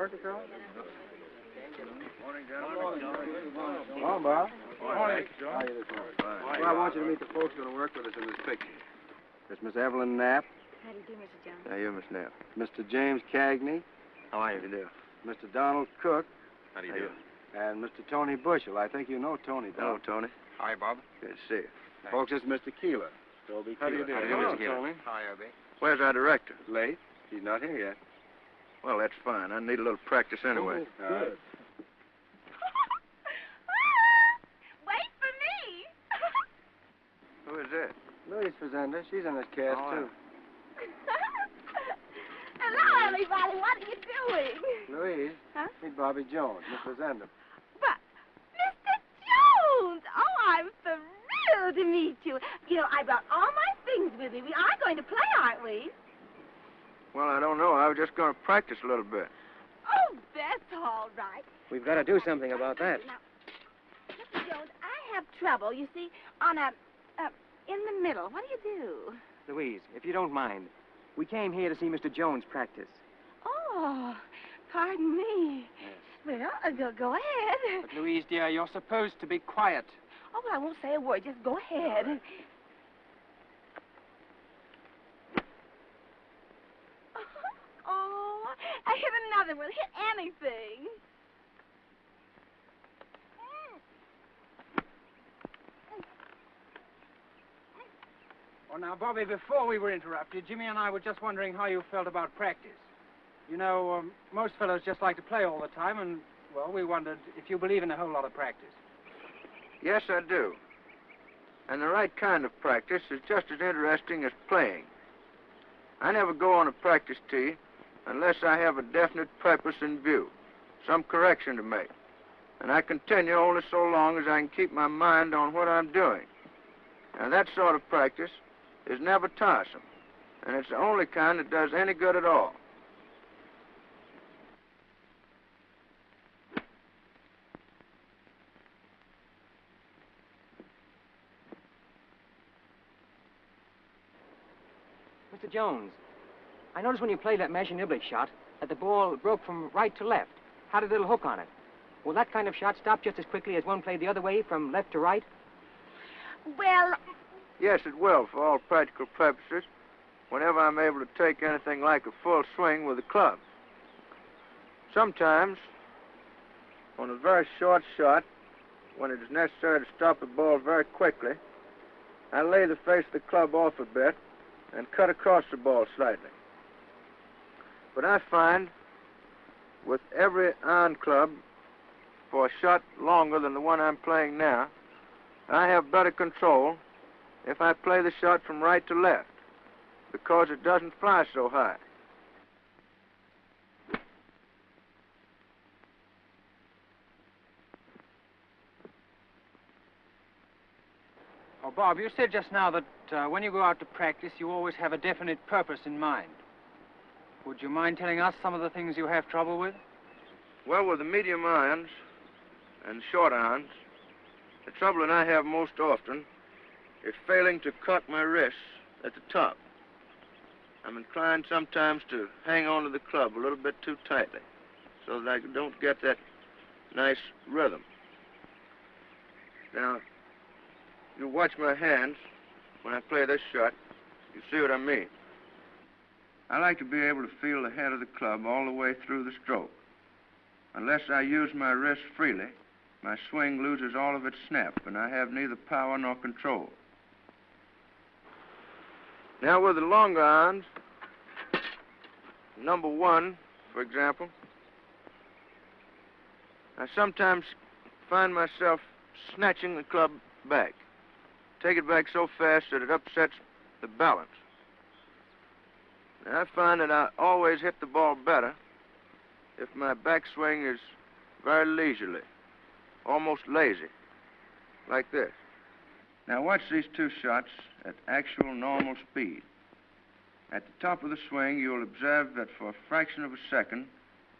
working, Carl? Morning, gentlemen. Come on, Bob. Morning, How are you this morning? Fine. Well, I want you to meet the folks going to work with us in this picture. It's Miss Evelyn Knapp. How do you do, Mr. Jones? How are you, Miss Knapp? Mr. James Cagney. How are you? Mr. Donald Cook. How do you do? And Mr. Tony Bushell. I think you know Tony, Hello, Don. Tony. Hi, Bob. Good to see you. Folks, it's Mr. Keeler. Toby How do you Keeler. do? Hello, Mr. Keeler. Tony. Hi, Obie. Where's our director? Late. He's not here yet. Well, that's fine. I need a little practice anyway. Good. Wait for me! Who is that? Louise Fazenda. She's in this cast, Oh, too. Hello, everybody. What are you doing? Louise. Huh? Meet Bobby Jones, Miss Fazenda. But, Mr. Jones! Oh, I'm thrilled to meet you. You know, I brought all my things with me. We are going to play, aren't we? Well, I don't know. I was just going to practice a little bit. Oh, that's all right. We've got to do something about that. Now, Mr. Jones, I have trouble, you see, on in the middle. What do you do? Louise, if you don't mind, we came here to see Mr. Jones practice. Oh, pardon me. Well, go ahead. But, Louise, dear, you're supposed to be quiet. Oh, well, I won't say a word. Just go ahead. Oh, I hit another one. Hit anything. Oh, now, Bobby, before we were interrupted, Jimmy and I were just wondering how you felt about practice. You know, most fellows just like to play all the time, and, well, we wondered if you believe in a whole lot of practice. Yes, I do. And the right kind of practice is just as interesting as playing. I never go on a practice tee unless I have a definite purpose in view, some correction to make. And I continue only so long as I can keep my mind on what I'm doing. And that sort of practice is never tiresome, and it's the only kind that does any good at all. Mr. Jones, I noticed when you played that Mash and Niblick shot that the ball broke from right to left, had a little hook on it. Will that kind of shot stop just as quickly as one played the other way from left to right? Well, Yes, it will, for all practical purposes, whenever I'm able to take anything like a full swing with a club. Sometimes, on a very short shot, when it is necessary to stop the ball very quickly, I lay the face of the club off a bit and cut across the ball slightly. But I find, with every iron club, for a shot longer than the one I'm playing now, I have better control if I play the shot from right to left, because it doesn't fly so high. Oh, Bob, you said just now that when you go out to practice, you always have a definite purpose in mind. Would you mind telling us some of the things you have trouble with? Well, with the medium irons and short irons, the trouble that I have most often is failing to cut my wrists at the top. I'm inclined sometimes to hang on to the club a little bit too tightly so that I don't get that nice rhythm. Now, you watch my hands when I play this shot, you see what I mean. I like to be able to feel the head of the club all the way through the stroke. Unless I use my wrist freely, my swing loses all of its snap, and I have neither power nor control. Now, with the longer irons, number 1, for example, I sometimes find myself snatching the club back. Take it back so fast that it upsets the balance. And I find that I always hit the ball better if my backswing is very leisurely, almost lazy, like this. Now watch these two shots at actual normal speed. At the top of the swing, you'll observe that for a fraction of a second,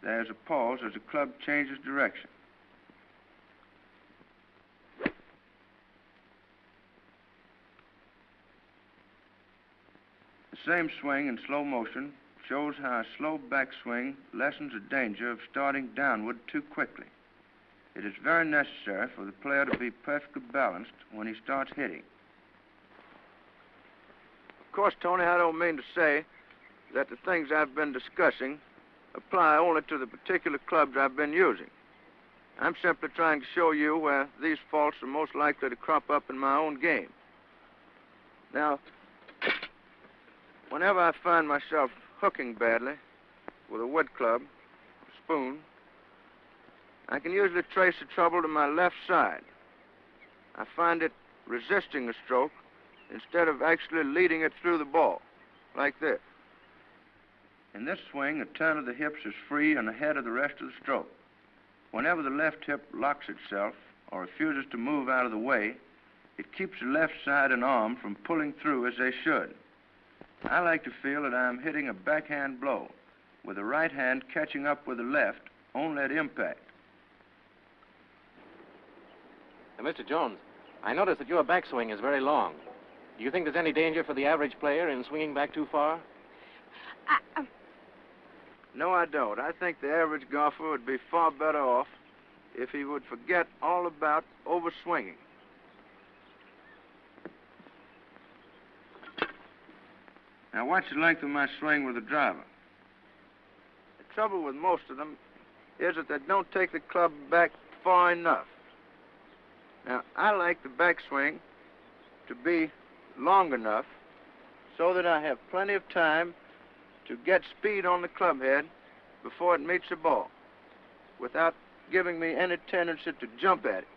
there's a pause as the club changes direction. The same swing in slow motion shows how a slow backswing lessens the danger of starting downward too quickly. It is very necessary for the player to be perfectly balanced when he starts hitting. Of course, Tony, I don't mean to say that the things I've been discussing apply only to the particular clubs I've been using. I'm simply trying to show you where these faults are most likely to crop up in my own game. Now, whenever I find myself hooking badly with a wood club, spoon, I can usually trace the trouble to my left side. I find it resisting a stroke instead of actually leading it through the ball, like this. In this swing, a turn of the hips is free and ahead of the rest of the stroke. Whenever the left hip locks itself or refuses to move out of the way, it keeps the left side and arm from pulling through as they should. I like to feel that I'm hitting a backhand blow, with the right hand catching up with the left only at impact. Now, Mr. Jones, I notice that your backswing is very long. Do you think there's any danger for the average player in swinging back too far? No, I don't. I think the average golfer would be far better off if he would forget all about overswinging. Now, watch the length of my swing with the driver. The trouble with most of them is that they don't take the club back far enough. Now, I like the backswing to be long enough so that I have plenty of time to get speed on the club head before it meets the ball, without giving me any tendency to jump at it.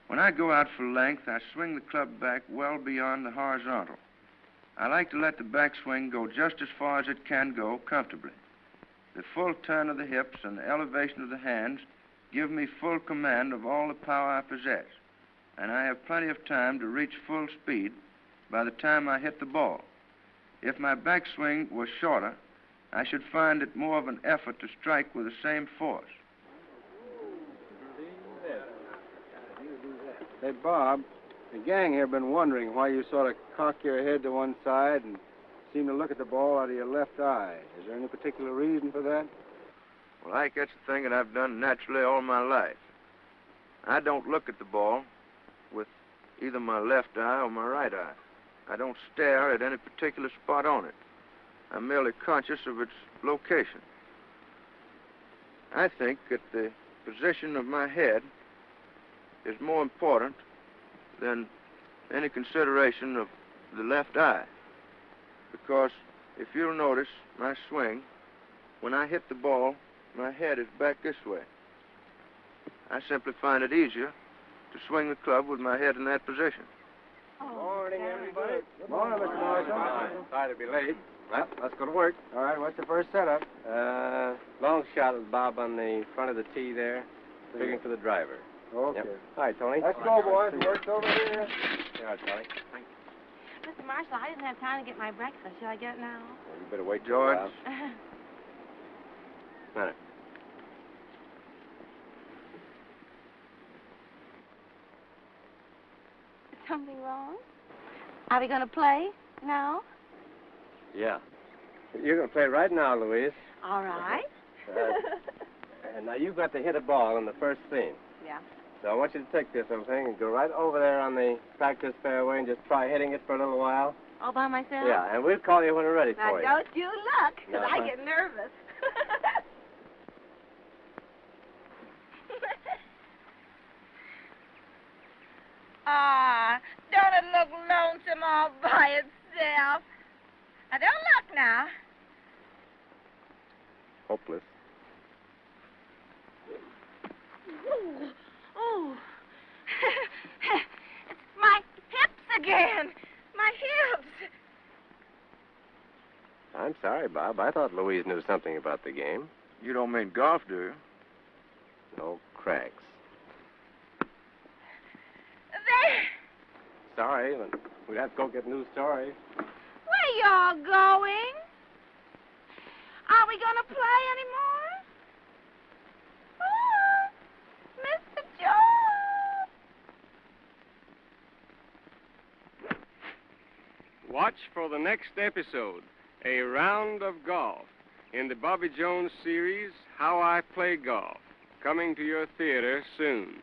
When I go out for length, I swing the club back well beyond the horizontal. I like to let the backswing go just as far as it can go comfortably. The full turn of the hips and the elevation of the hands give me full command of all the power I possess, and I have plenty of time to reach full speed by the time I hit the ball. If my backswing was shorter, I should find it more of an effort to strike with the same force. Hey, Bob, the gang here have been wondering why you sort of cock your head to one side and seem to look at the ball out of your left eye. Is there any particular reason for that? Well, Ike, that's the thing that I've done naturally all my life. I don't look at the ball with either my left eye or my right eye. I don't stare at any particular spot on it. I'm merely conscious of its location. I think that the position of my head is more important than any consideration of the left eye. Because if you'll notice my swing, when I hit the ball, my head is back this way. I simply find it easier to swing the club with my head in that position. Morning, everybody. Good morning, Mr. Morrison. Sorry to be late. Well, let's go to work. All right, what's the first setup? Long shot with Bob on the front of the tee there, figuring for the driver. Okay. Yep. Hi, Tony. Let's go, boys. Work's over here. Here, Tony. Mr. Marshall, I didn't have time to get my breakfast. Shall I get it now? Well, you better wait till George. Minute. Is something wrong? Are we going to play now? Yeah. You're going to play right now, Louise. All right. And now you've got to hit a ball in the first scene. Yeah. So I want you to take this little thing and go right over there on the practice fairway and just try hitting it for a little while. All by myself? Yeah, and we'll call you when we're ready Now, for you. don't you look, because No. I get nervous. Ah, don't it look lonesome all by itself? Now, don't look now. Hopeless. Ooh. Oh. It's my hips again. My hips. I'm sorry, Bob. I thought Louise knew something about the game. You don't mean golf, do you? No cracks. There. Sorry, but we'd have to go get new stories. Where y'all going? Are we going to play anymore? Oh, Mr. Jones. Watch for the next episode, A Round of Golf, in the Bobby Jones series, How I Play Golf, coming to your theater soon.